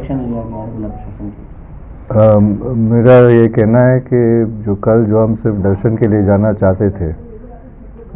Action लिया गया है जिला प्रशासन की? मेरा ये कहना है कि जो कल जो हम सिर्फ दर्शन के लिए जाना चाहते थे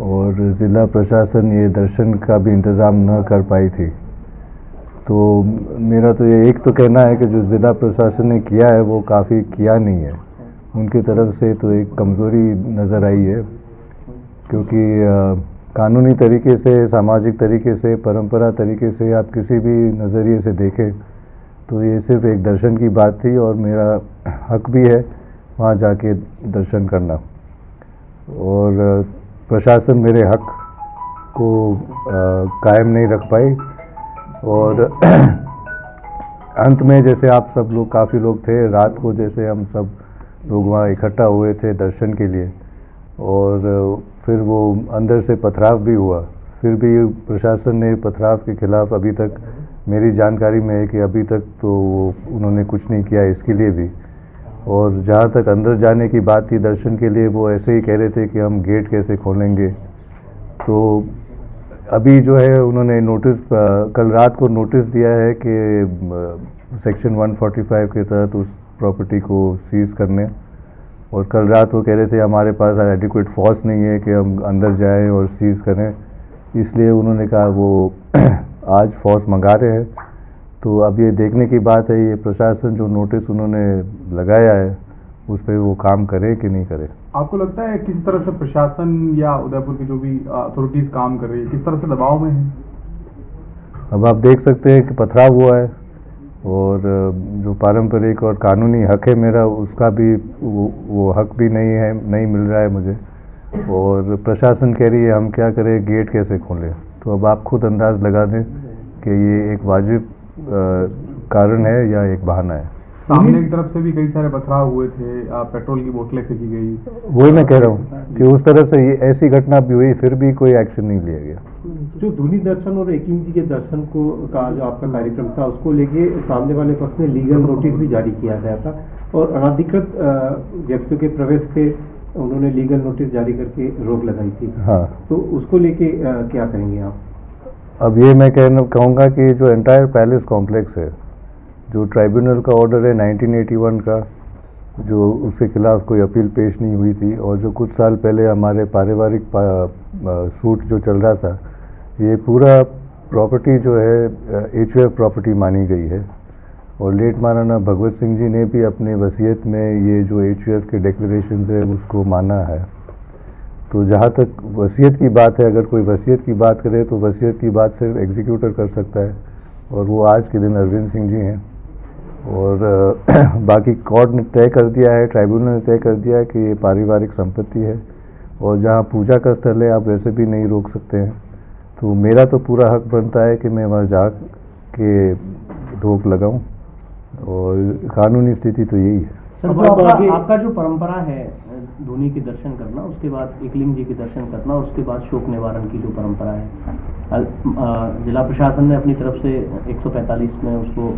और ज़िला प्रशासन ये दर्शन का भी इंतज़ाम न कर पाई थी, तो मेरा तो ये एक तो कहना है कि जो ज़िला प्रशासन ने किया है वो काफ़ी किया नहीं है। उनकी तरफ से तो एक कमज़ोरी नज़र आई है, क्योंकि कानूनी तरीके से, सामाजिक तरीके से, परंपरा तरीके से आप किसी भी नज़रिए से देखें तो ये सिर्फ एक दर्शन की बात थी और मेरा हक भी है वहाँ जाके दर्शन करना। और प्रशासन मेरे हक को कायम नहीं रख पाई और अंत में जैसे आप सब लोग, काफ़ी लोग थे रात को, जैसे हम सब लोग वहाँ इकट्ठा हुए थे दर्शन के लिए और फिर वो अंदर से पथराव भी हुआ, फिर भी प्रशासन ने पथराव के खिलाफ अभी तक, मेरी जानकारी में है कि अभी तक तो उन्होंने कुछ नहीं किया इसके लिए भी। और जहाँ तक अंदर जाने की बात थी दर्शन के लिए, वो ऐसे ही कह रहे थे कि हम गेट कैसे खोलेंगे। तो अभी जो है उन्होंने नोटिस, कल रात को नोटिस दिया है कि सेक्शन 145 के तहत उस प्रॉपर्टी को सीज़ करने, और कल रात वो कह रहे थे हमारे पास एडिक्वेट फोर्स नहीं है कि हम अंदर जाएं और सीज़ करें, इसलिए उन्होंने कहा वो आज फोर्स मंगा रहे हैं। तो अब ये देखने की बात है ये प्रशासन जो नोटिस उन्होंने लगाया है उस पर वो काम करे कि नहीं करे। आपको लगता है किसी तरह से प्रशासन या उदयपुर की जो भी अथॉरिटीज़ काम कर रही है किस तरह से दबाव में है? अब आप देख सकते हैं कि पथराव हुआ है और जो पारंपरिक और कानूनी हक है मेरा, उसका भी वो हक भी नहीं है, नहीं मिल रहा है मुझे। और प्रशासन कह रही है हम क्या करें, गेट कैसे खोलें। तो अब आप खुद अंदाज़ लगा दें कि ये एक वाजिब कारण है या एक बहाना है। सामने की तरफ से भी कई सारे पथराव हुए थे, पेट्रोल की बोतलें फेंकी गई। वही मैं कह रहा हूँ कि उस तरफ से ये ऐसी घटना भी हुई, फिर भी कोई एक्शन नहीं लिया गया। जो धूनी दर्शन और एकलिंग जी के दर्शन को का जो आपका कार्यक्रम था उसको लेके सामने वाले पक्ष ने लीगल नोटिस भी जारी किया गया था और अनाधिकृत व्यक्तियों के प्रवेश पे उन्होंने लीगल नोटिस जारी करके रोक लगाई थी। हाँ, तो उसको लेके क्या कहेंगे आप? अब ये मैं कहूँगा कि जो एंटायर पैलेस कॉम्प्लेक्स है, जो ट्राइब्यूनल का ऑर्डर है 1981 का, जो उसके खिलाफ कोई अपील पेश नहीं हुई थी, और जो कुछ साल पहले हमारे पारिवारिक सूट जो चल रहा था, ये पूरा प्रॉपर्टी जो है HUF प्रॉपर्टी मानी गई है। और लेट महाराणा भगवत सिंह जी ने भी अपने वसीयत में ये जो HUF के डिक्लेरेशन है उसको माना है। तो जहाँ तक वसीयत की बात है, अगर कोई वसीयत की बात करे तो वसीयत की बात सिर्फ एग्जीक्यूटर कर सकता है, और वो आज के दिन अरविंद सिंह जी हैं। और बाकी कोर्ट ने तय कर दिया है, ट्राइब्यूनल ने तय कर दिया है कि ये पारिवारिक संपत्ति है, और जहाँ पूजा का स्थल है आप वैसे भी नहीं रोक सकते हैं। तो मेरा तो पूरा हक बनता है कि मैं वहाँ जा के रोक लगाऊँ, और कानूनी स्थिति तो यही है। सर, जो आपका जो परंपरा है धूनी के दर्शन करना, उसके बाद एकलिंग जी के दर्शन करना, उसके बाद शोक निवारण की जो परंपरा है, जिला प्रशासन ने अपनी तरफ से 145 में उसको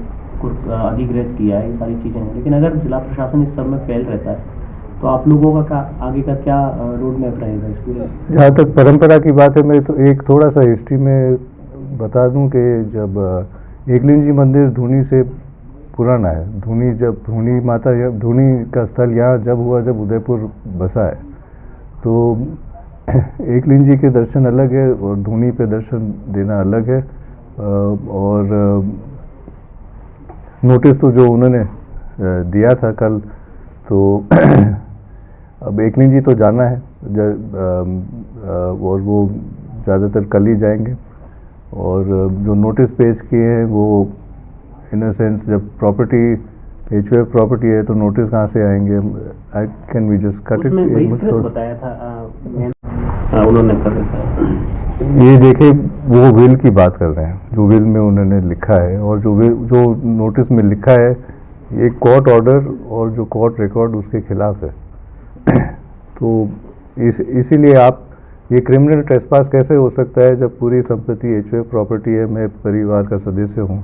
अधिग्रहित किया है, ये सारी चीज़ें हैं, लेकिन अगर जिला प्रशासन इस सब में फेल रहता है तो आप लोगों का आगे का क्या रोड मैप रहेगा इसके लिए? जहाँ तक परंपरा की बात है, मैं तो एक थोड़ा सा हिस्ट्री में बता दूं कि जब एकलिंग जी मंदिर धूनी से पुराना है। धूनी, जब धूनी माता, जब धूनी का स्थल यहाँ जब हुआ, जब उदयपुर बसा है, तो एकलिंग जी के दर्शन अलग है और धूनी पे दर्शन देना अलग है। और नोटिस तो जो उन्होंने दिया था कल, तो अब एकलिंग जी तो जाना है और वो ज़्यादातर कल ही जाएंगे। और जो नोटिस पेश किए हैं वो इन अ सेंस, जब प्रॉपर्टी HUF प्रॉपर्टी है तो नोटिस कहाँ से आएंगे? I can we just cut it? बताया था उन्होंने कर रखा है। ये देखिए, वो विल की बात कर रहे हैं, जो विल में उन्होंने लिखा है, और जो नोटिस में लिखा है ये कोर्ट ऑर्डर और जो कोर्ट रिकॉर्ड उसके खिलाफ है। तो इसीलिए आप, ये क्रिमिनल ट्रेसपास कैसे हो सकता है जब पूरी संपत्ति HUF प्रॉपर्टी है, मैं परिवार का सदस्य हूँ,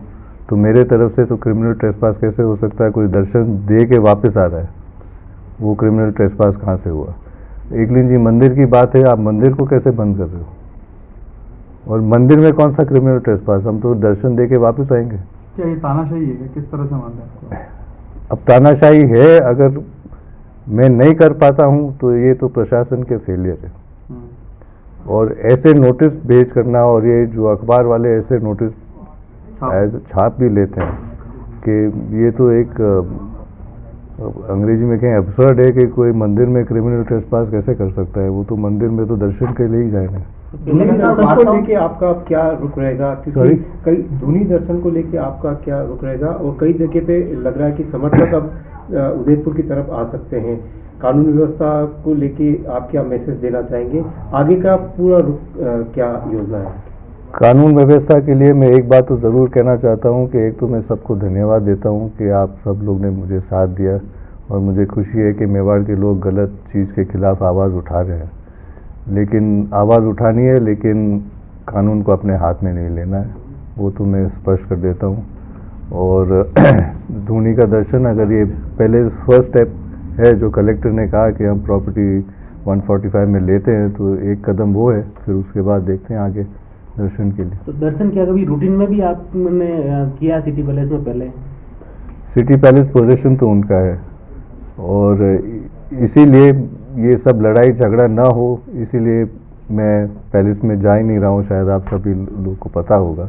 तो मेरे तरफ से तो क्रिमिनल ट्रेसपास कैसे हो सकता है? कोई दर्शन दे के वापस आ रहा है, वो क्रिमिनल ट्रेसपास कहाँ से हुआ? एकलिंग जी मंदिर की बात है, आप मंदिर को कैसे बंद कर रहे हो? और मंदिर में कौन सा क्रिमिनल ट्रेसपास? हम तो दर्शन दे के वापस आएंगे। क्या ये तानाशाही है? किस तरह से मानते हैं आपको? अब तानाशाही है, अगर मैं नहीं कर पाता हूँ तो ये तो प्रशासन के फेलियर है। और ऐसे नोटिस भेज करना, और ये जो अखबार वाले ऐसे नोटिस छाप भी लेते हैं कि ये तो एक अंग्रेजी में कहें अब्सर्ड है कि कोई मंदिर में क्रिमिनल ट्रेसपास कैसे कर सकता है। वो तो मंदिर में तो दर्शन के लिए ही जाएंगे। धुनी दर्शन को लेके आपका क्या रुख रहेगा? क्योंकि कई धुनी दर्शन को लेके आपका क्या रुख रहेगा? और कई जगह पे लग रहा है कि समर्थक अब उदयपुर की तरफ आ सकते हैं। कानून व्यवस्था को लेके आप क्या मैसेज देना चाहेंगे? आगे का पूरा रुख क्या योजना है? कानून व्यवस्था के लिए मैं एक बात तो ज़रूर कहना चाहता हूँ कि एक तो मैं सबको धन्यवाद देता हूँ कि आप सब लोग ने मुझे साथ दिया, और मुझे खुशी है कि मेवाड़ के लोग गलत चीज़ के खिलाफ आवाज़ उठा रहे हैं। लेकिन आवाज़ उठानी है, लेकिन कानून को अपने हाथ में नहीं लेना है, वो तो मैं स्पष्ट कर देता हूँ। और धूनी का दर्शन, अगर ये पहले फर्स्ट स्टेप है जो कलेक्टर ने कहा कि हम प्रॉपर्टी 145 में लेते हैं, तो एक कदम वो है, फिर उसके बाद देखते हैं आगे दर्शन के लिए। तो दर्शन क्या कभी रूटीन में भी आपने किया सिटी पैलेस में पहले? सिटी पैलेस पोजीशन तो उनका है, और इसीलिए ये सब लड़ाई झगड़ा ना हो, इसीलिए मैं पैलेस में जा ही नहीं रहा हूँ। शायद आप सभी लोगों को पता होगा,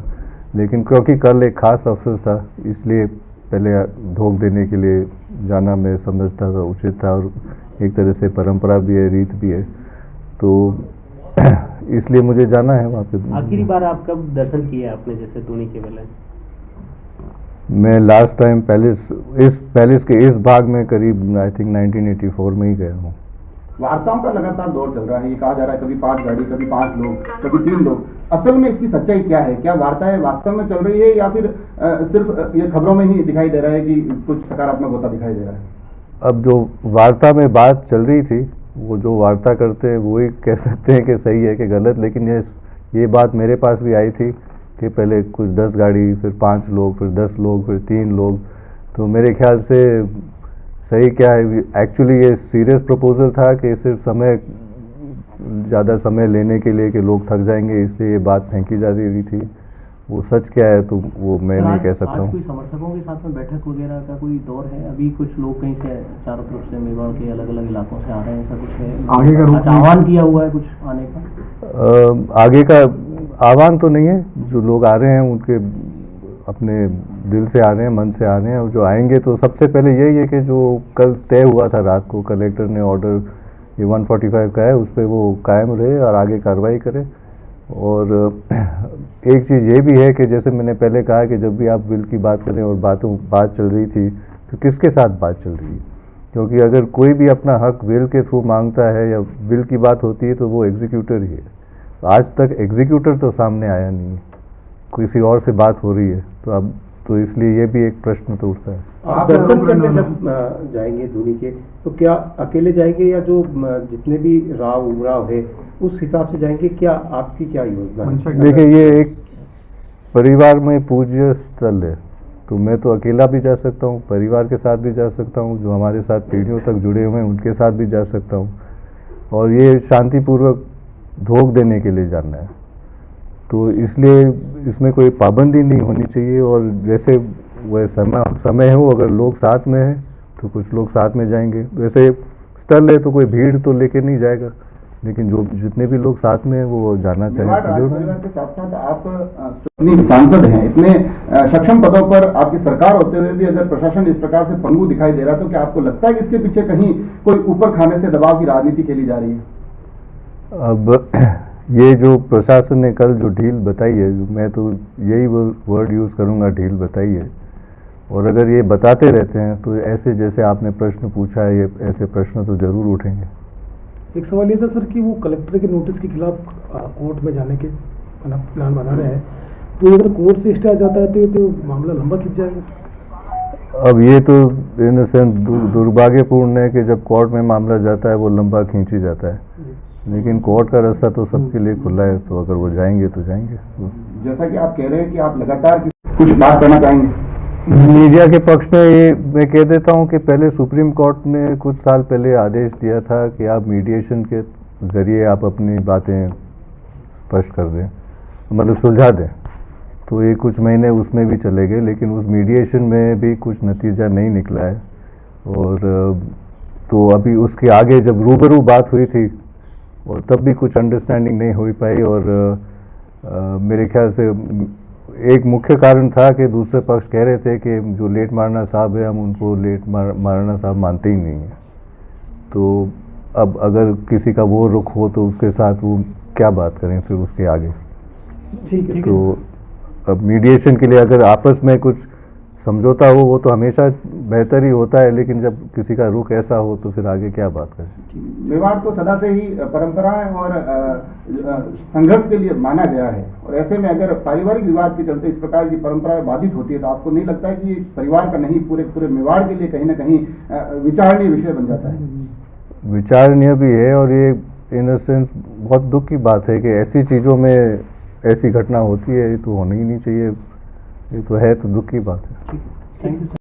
लेकिन क्योंकि कल एक ख़ास अवसर था, इसलिए पहले धोख देने के लिए जाना मैं समझता था उचित था, और एक तरह से परंपरा भी है, रीत भी है, तो इसलिए मुझे जाना है वहाँ पे। आखिरी बार आप कब दर्शन किए आपने, जैसे धोनी के पहले? मैं लास्ट टाइम इस पैलेस के इस भाग में करीब आई थिंक 1984 में ही गया हूँ। वार्ताओं का लगातार दौर चल रहा है, ये कहा जा रहा है कभी 5 गाड़ी, कभी 5 लोग, कभी 3 लोग। असल में इसकी सच्चाई क्या है? क्या वार्ताएं वास्तव में चल रही है, या फिर सिर्फ ये खबरों में ही दिखाई दे रहा है कि कुछ सकारात्मक होता दिखाई दे रहा है? अब जो वार्ता में बात चल रही थी, वो जो वार्ता करते हैं वो ही कह सकते हैं कि सही है कि गलत, लेकिन ये बात मेरे पास भी आई थी कि पहले कुछ 10 गाड़ी, फिर 5 लोग, फिर 10 लोग, फिर 3 लोग। तो मेरे ख्याल से सही क्या है, एक्चुअली ये सीरियस प्रपोजल था कि सिर्फ ज़्यादा समय लेने के लिए कि लोग थक जाएंगे, इसलिए ये बात फेंकी जा रही थी। वो सच क्या है तो वो मैं नहीं कह सकता हूँ। कोई समर्थकों के साथ में बैठक वगैरह का कोई दौर है? अभी कुछ लोग कहीं से चारों तरफ से मेवाड़ के अलग अलग इलाकों से आ रहे हैं, ऐसा कुछ है? आगे का रुख आह्वान किया हुआ है कुछ आने का? आगे का आह्वान तो नहीं है, जो लोग आ रहे हैं उनके अपने दिल से आ रहे हैं, मन से आ रहे हैं, और जो आएंगे तो सबसे पहले यही है कि जो कल तय हुआ था रात को, कलेक्टर ने ऑर्डर ये 145 का है, उस पर वो कायम रहे और आगे कार्रवाई करे। और एक चीज़ ये भी है कि जैसे मैंने पहले कहा कि जब भी आप बिल की बात करें और बात चल रही थी, तो किसके साथ बात चल रही है? क्योंकि अगर कोई भी अपना हक बिल के थ्रू मांगता है या बिल की बात होती है तो वो एग्जीक्यूटर ही है। तो आज तक एग्जीक्यूटर तो सामने आया नहीं है, किसी और से बात हो रही है, तो अब तो इसलिए ये भी एक प्रश्न तो उठता है। आप दर्शन करने जब जाएंगे धोनी के, तो क्या अकेले जाएंगे या जो जितने भी राव उमराव है उस हिसाब से जाएंगे? क्या आपकी क्या योजना है? देखिए, ये एक परिवार में पूज्य स्थल है, तो मैं तो अकेला भी जा सकता हूँ, परिवार के साथ भी जा सकता हूँ, जो हमारे साथ पीढ़ियों तक जुड़े हुए हैं उनके साथ भी जा सकता हूँ, और ये शांतिपूर्वक धोख देने के लिए जाना है। तो इसलिए इसमें कोई पाबंदी नहीं होनी चाहिए, और जैसे वह समय हो, अगर लोग साथ में हैं तो कुछ लोग साथ में जाएंगे। वैसे स्थल है तो कोई भीड़ तो लेके नहीं जाएगा, लेकिन जो जितने भी लोग साथ में हैं वो जाना मेवाड़ चाहिए। राज परिवार के साथ साथ आप इतने सांसद हैं, इतने सक्षम पदों पर आपकी सरकार होते हुए भी अगर प्रशासन इस प्रकार से पंगु दिखाई दे रहा है, तो क्या आपको लगता है कि इसके पीछे कहीं कोई ऊपर खाने से दबाव की राजनीति खेली जा रही है? अब ये जो प्रशासन ने कल जो ढील बताई है, मैं तो यही वर्ड यूज़ करूँगा, ढील बताई है। और अगर ये बताते रहते हैं तो ऐसे जैसे आपने प्रश्न पूछा है, ये ऐसे प्रश्न तो ज़रूर उठेंगे। एक सवाल ये था सर कि वो कलेक्टर के नोटिस के खिलाफ कोर्ट में जाने के प्लान बना रहे हैं, तो अगर कोर्ट से स्टे आ जाता है तो ये तो मामला लंबा खिंच जाएगा। अब ये तो इन सेंस दुर्भाग्यपूर्ण है कि जब कोर्ट में मामला जाता है वो लंबा खींच ही जाता है, लेकिन कोर्ट का रास्ता तो सबके लिए खुला है, तो अगर वो जाएंगे तो जाएंगे। जैसा कि आप कह रहे हैं कि आप लगातार कुछ बात करना चाहेंगे मीडिया के पक्ष में, ये मैं कह देता हूँ कि पहले सुप्रीम कोर्ट ने कुछ साल पहले आदेश दिया था कि आप मीडिएशन के ज़रिए आप अपनी बातें स्पष्ट कर दें, मतलब सुलझा दें। तो ये कुछ महीने उसमें भी चले गए, लेकिन उस मीडिएशन में भी कुछ नतीजा नहीं निकला है। और तो अभी उसके आगे जब रूबरू बात हुई थी और तब भी कुछ अंडरस्टैंडिंग नहीं हो पाई। और मेरे ख्याल से एक मुख्य कारण था कि दूसरे पक्ष कह रहे थे कि जो लेट महाराणा साहब है, हम उनको लेट महाराणा साहब मानते ही नहीं हैं। तो अब अगर किसी का वो रुख हो तो उसके साथ वो क्या बात करें फिर उसके आगे। ठीक है। तो अब मीडिएशन के लिए अगर आपस में कुछ समझौता हो वो तो हमेशा बेहतर ही होता है, लेकिन जब किसी का रुख ऐसा हो तो फिर आगे क्या बात करें। मेवाड़ तो सदा से ही परंपरा है और संघर्ष के लिए माना गया है, और ऐसे में अगर पारिवारिक विवाद के चलते इस प्रकार की परंपराएं बाधित होती है तो आपको नहीं लगता है कि परिवार का नहीं पूरे मेवाड़ के लिए कहीं ना कहीं विचारणीय विषय बन जाता है? विचारणीय भी है, और ये इन अ सेंस बहुत दुख की बात है कि ऐसी चीज़ों में ऐसी घटना होती है। ये तो होनी ही नहीं चाहिए, ये तो है तो दुख की बात है। Thank you.